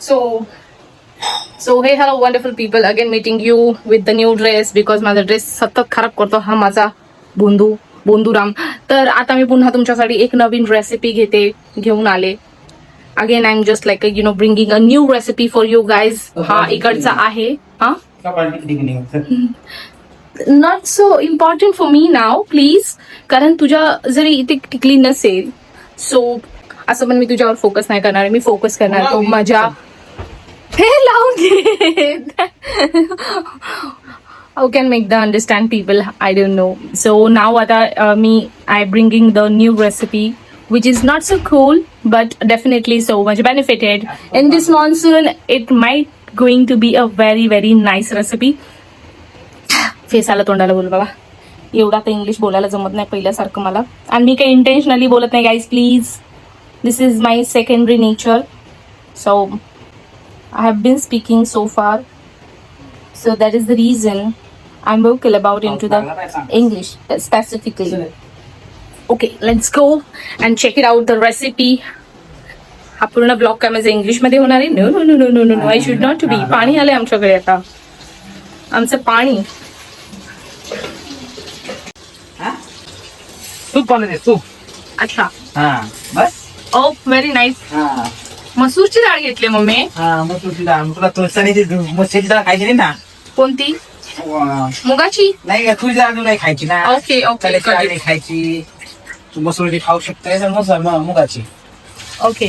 So हे hello wonderful people, again meeting you with the new dress, because माझा dress सतत खराब करतो हा माझा बोंधूराम. तर आता मी पुन्हा तुमच्यासाठी एक नवीन रेसिपी घेऊन आले. Again I am just like bringing a new recipe for you guys. हा इकडचा आहे. हा not so important for me now please, कारण तुझ्या जरी इथे टिकली नसेल सो असं पण मी तुझ्यावर फोकस नाही करणार. मी फोकस करणार तो माझ्या हे लावून घे. How can make the understand people, I don't know. So now आता मी I bringing the new recipe which is not so cool but definitely so much benefited in this monsoon. It might going to be a very very nice recipe. फेसाला तोंडाला बोल बाबा, एवढा तर English बोलायला जमत नाही पहिल्यासारखं मला, आणि मी काही इंटेन्शनली बोलत नाही guys please. This is my secondary nature. So I have been speaking so far, so that is the reason I am vocal about into the English specifically. Okay, let's go and check it out the recipe. हा पूर्ण blog काय माझं इंग्लिशमध्ये होणार आहे? No no no no no no no, I should not be. पाणी आलंय आमच्याकडे आता, आमचं पाणी. तूप पाणी तूप. अच्छा, बस. ओ व्हेरी नाईस. मसूरची डाळ घेतली मम्मी. मसूरची डाळ. तुला तुळसाची मसूरची डाळ खायची नाही ना? कोणती? मुगाची नाही का? तुझी डाळ नाही खायची ना? ओके ओके नाही खायची. तू मसूरची खाऊ शकते, मुगाची. ओके,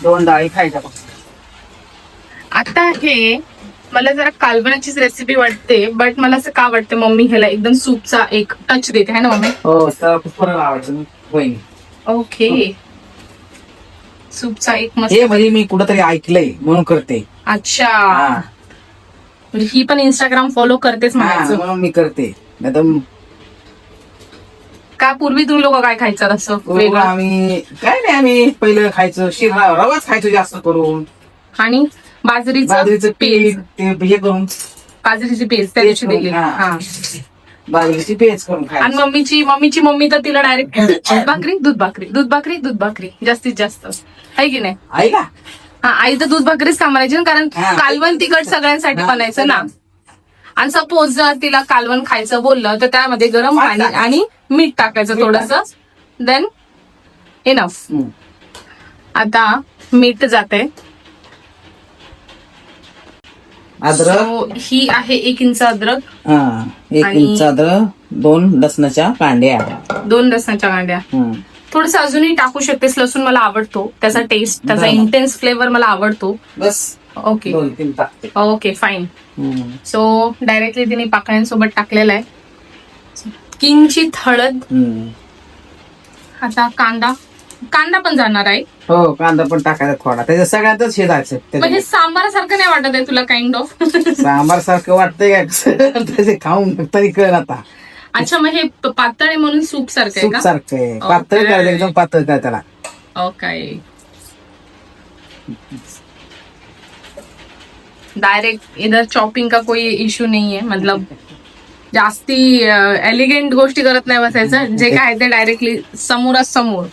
दोन डाळी खायच्या. आता हे मला जरा कालवणाचीच रेसिपी वाटते, बट मला असं का वाटतं मम्मी ह्याला एकदम सूपचा एक टच देते है ना मम्मी? हो, खूप आवडतं वहिनी. ओके, सूपचा एक मस्त. हे म्हणजे मी कुठंतरी ऐकलंय म्हणून करते. अच्छा, म्हणजे ही पण इंस्टाग्राम फॉलो करतेच म्हणायचं. म्हणून मी करते. नाही तर का पूर्वी तुम्ही लोक काय खायचं असं वेगळं? आम्ही काय नाही, आम्ही पहिलं खायचं शिरा रवाच खायचो जास्त करून, आणि बाजरीचं पीठ ते हे करून, बाजरीची पेस्ट त्या दिवशी दिली. बाजरीची पेस्ट करून खायचं. आणि मम्मीची मम्मी तर तिला डायरेक्ट दूध भाकरी जास्तीत जास्त, आहे की नाही? आईला आई तर दूध भाकरीच कामायची, कारण कालवण तिखट सगळ्यांसाठी बनायचं ना. आणि सपोज जर तिला कालवण खायचं बोललं तर त्यामध्ये गरम पाणी आणि मीठ टाकायचं थोडंसं, देन इनफ. आता मीठ जाते. अद्रक ही आहे 1 इंच अद्रक. 1 इंच अद्रक, 2 लसणाच्या कांड्या. थोडस अजूनही टाकू शकतेस लसूण, मला आवडतो त्याचा टेस्ट, त्याचा इंटेन्स फ्लेवर मला आवडतो. बस. Okay okay fine. So directly तिने पाकळ्यांसोबत टाकलेला आहे. किंचित हळद. आता कांदा पण जाणार आहे. हो, कांदा पण टाकायचा थोडा, त्याच्या सगळ्यातच शिजायचं. म्हणजे सांबारासारखं नाही वाटत आहे तुला? काइंड ऑफ सांबार सारखं वाटतंय का? त्याचे खाऊन तरी कळ आता. अच्छा, मग हे पातळ आहे म्हणून सूप सारखं आहे का? सारखं आहे. पातळ करायचं, एकदम पातळ काय त्याला. ओके, डायरेक्ट इधर चॉपिंग का कोई इश्यू नहीं है. मतलब जास्ती एलिगेंट गोष्टी करत नाही बसायचं, जे काय ते डायरेक्टली समोरासमोर.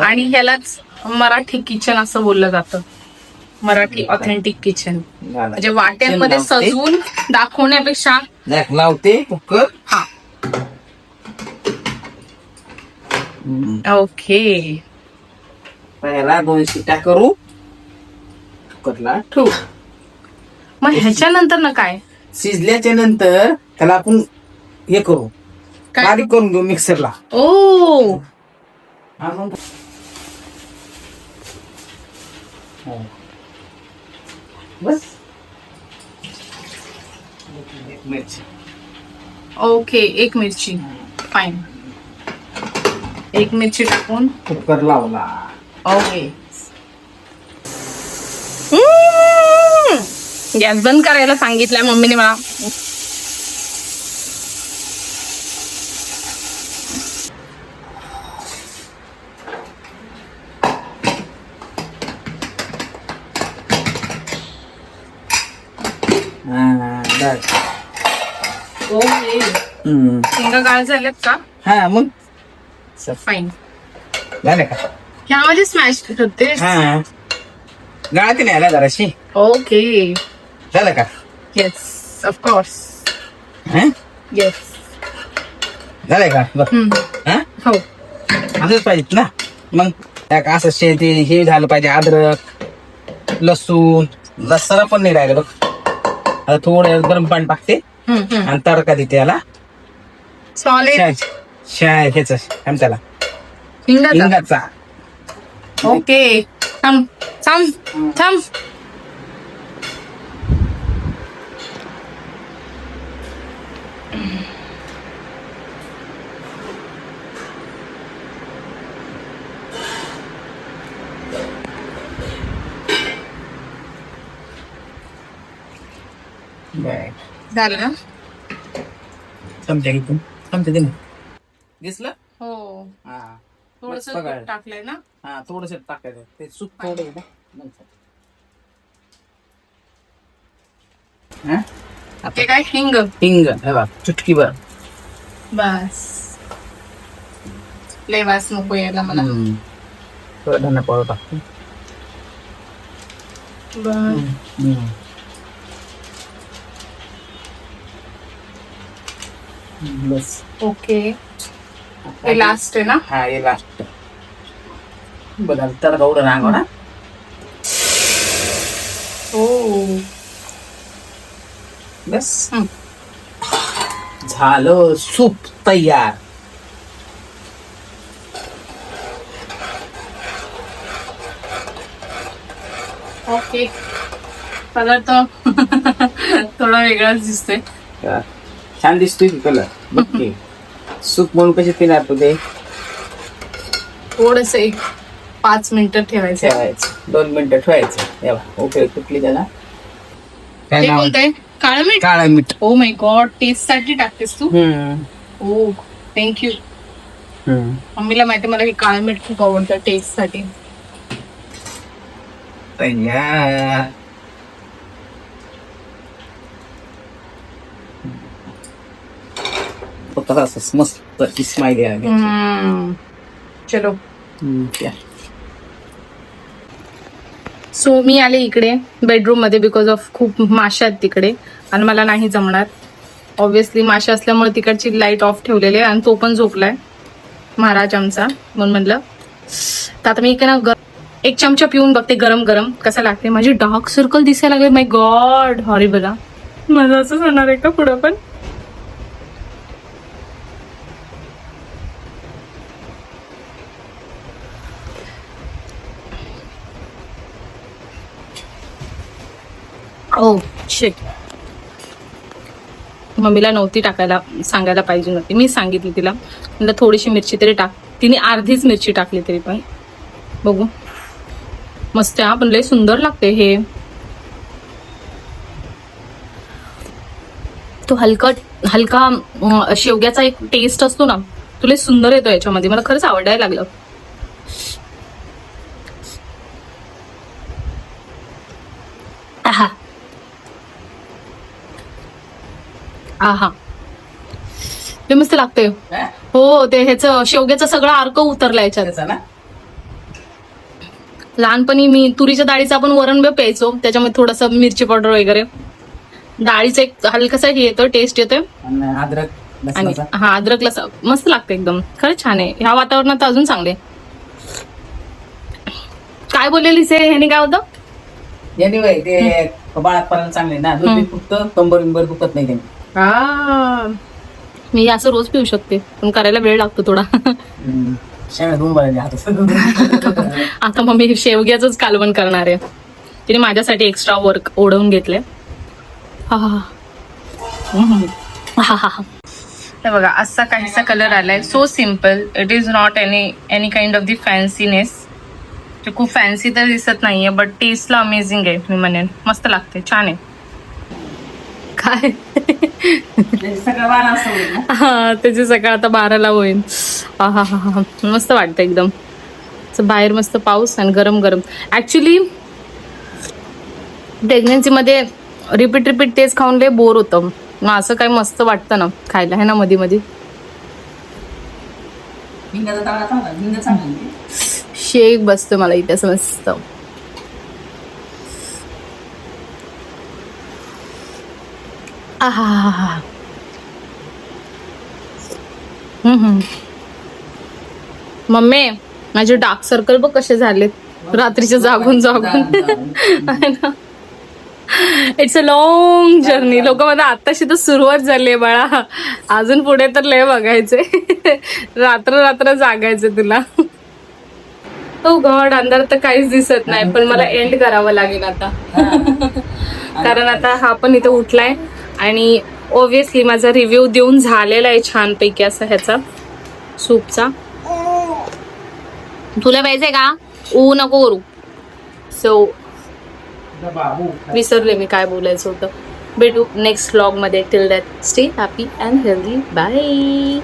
आणि ह्यालाच मराठी किचन असं बोललं जातं, मराठी ऑथेंटिक किचन. म्हणजे वाट्यांमध्ये सजवून दाखवण्यापेक्षा लावते कुकर. हा, ओके. पहिला 2 शिट्या करू, कुकरला ठेवू. मग ह्याच्यानंतर ना काय? शिजल्याच्या नंतर त्याला आपण हे करू, बारीक करून घेऊ मिक्सरला. ओ, बस. ओके, 1 मिरची. फाईन, 1 मिरची टाकून कुकर लावला. ओके. गॅस बंद करायला सांगितलंय मम्मीने मला. ओके, शेंगा गाळ झाल्यात का? हा, मग फाईन. झालं का? ह्यामध्ये स्मॅश होते. गाळाती नाही आला जराशी ओके झालं का येस ऑफकोर्स हं? येस झालंय का बघ हं? हो असंच पाहिजेत ना मग त्या असं शेती हे झालं पाहिजे अद्रक लसूण लसणा पण नाही राहिलं बघ आता थोडं गरम पाणी टाकते आणि तडका देते याला सॉलिड शाय ह्याच काय त्याला हिंगाचा हिंगाचा ओके थांब थांब थांब झालं ना चमच्या घेऊन चमच्या दे ना. दिसलं हो हा थोडस मस्त बघायला. टाकलंय ना हा थोडस टाकायचं ते सूप थोडं आहे ना नंतर. हा? आता ते काय हिंग हिंग हे बघ चुटकीभर बस लय वास नको यायला मला थोडं धना पावडर टाकते बस. बस ओके हे लास्ट आहे ना हा हे लास्ट बघा तडका उडा नागो ना हो बस झालं सूप तयार ओके कलर तर थोडा वेगळाच दिसतोय छान दिसतोय की कलर बघ सूप म्हणून कशी पिणार तू ते थोडस एक 5 मिनिटं ठेवायचं ठेवायचं 2 मिनिटं ठेवायचं एवढा ओके कुठली त्याला काय हे नाव कोणतंय काळं मीठ काळा मीठ ओ माय गॉड टेस्ट साठी टाकतेस तू ओ थँक्यू मम्मीला माहिती मला हे काळं मीठ खूप आवडतं टेस्ट साठी तयार असं मस्त स्माइल यायला चलो सो मी आले इकडे बेडरूम मध्ये बिकॉज ऑफ खूप माशा आहेत तिकडे आणि मला नाही जमणार ऑब्व्हियसली माशा असल्यामुळे तिकडची लाईट ऑफ ठेवलेली आहे आणि तो पण झोपलाय महाराज आमचा म्हणून म्हणलं तर आता मी इकडे ना एक चमचा पिऊन बघते गरम गरम कसं लागते माझी डार्क सर्कल दिसायला लागले माय गॉड हॉरिबल माझं असंच होणार आहे का पुढं पण ओ शिट मम्मीला नव्हती टाकायला सांगायला पाहिजे नव्हती मी सांगितली तिला म्हणलं थोडीशी मिरची तरी टाक तिने अर्धीच मिरची टाकली तरी पण बघू मस्त आहे पण लय सुंदर लागते हे तो हलका शेवग्याचा एक टेस्ट असतो ना तो लय सुंदर येतो याच्यामध्ये मला खरंच आवडायला लागलं आहा आहा ते मस्त लागते हो ते ह्याचं शेवग्याचं सगळं अर्क उतरलं याच्यात ना लहानपणी मी तुरीच्या डाळीचं आपण वरण प्यायचो त्याच्यामध्ये थोडस मिरची पावडर वगैरे डाळीचं एक हलकसा हे येतं टेस्ट येतोय अद्रक आणि हा अद्रक लसा मस्त लागतं एकदम खरंच छान आहे ह्या वातावरणात अजून चांगले काय बोललेलीस ह्याने काय होतं एनिवे ते बाळापणाला चांगले ना दूध फुकतं कंबर दुखत नाही त्यांनी मी असं रोज पिऊ शकते पण करायला वेळ लागतो थोडा शेवया दोन बळाले आता मग मी शेवग्याच कालवण करणार आहे तिने माझ्यासाठी एक्स्ट्रा वर्क ओढवून घेतले बघा असा काहीसा कलर आलाय so simple it is not any kind of the fanciness ते खूप फॅन्सी तर दिसत नाहीये बट टेस्टला अमेझिंग आहे मी म्हणेन मस्त लागते छान आहे काय हा त्याची सकाळ आता 12ला होईल हा हा हा हा मस्त वाटतं एकदम बाहेर मस्त पाऊस आणि गरम गरम ऍक्च्युली प्रेग्नेन्सीमध्ये रिपीट तेच खाऊन लय बोर होतं मग असं काही मस्त वाटतं ना खायला है ना मध्ये मध्ये शेक बसतो मला इथे मस्त आहा. मम्मी माझे डार्क सर्कल बघ कसे झालेत रात्रीचे जागून जागून. It's a long journey. लोक मला आताशी तर सुरुवात झाली आहे बाळा, अजून पुढे तर लय बघायचे. रात्र रात्र जागायचे तुला. हो गॉड, अंधार तर काहीच दिसत नाही, पण मला एंड करावं लागेल आता. कारण आता हा पण इथं उठलाय आणि ऑब्विसली माझा रिव्ह्यू देऊन झालेला आहे छानपैकी असा ह्याचा सूपचा. तुला पाहिजे का? नको करू. सो विसरले मी काय बोलायचं होतं. भेटू नेक्स्ट व्लॉग मध्ये. Till that stay happy and healthy. Bye.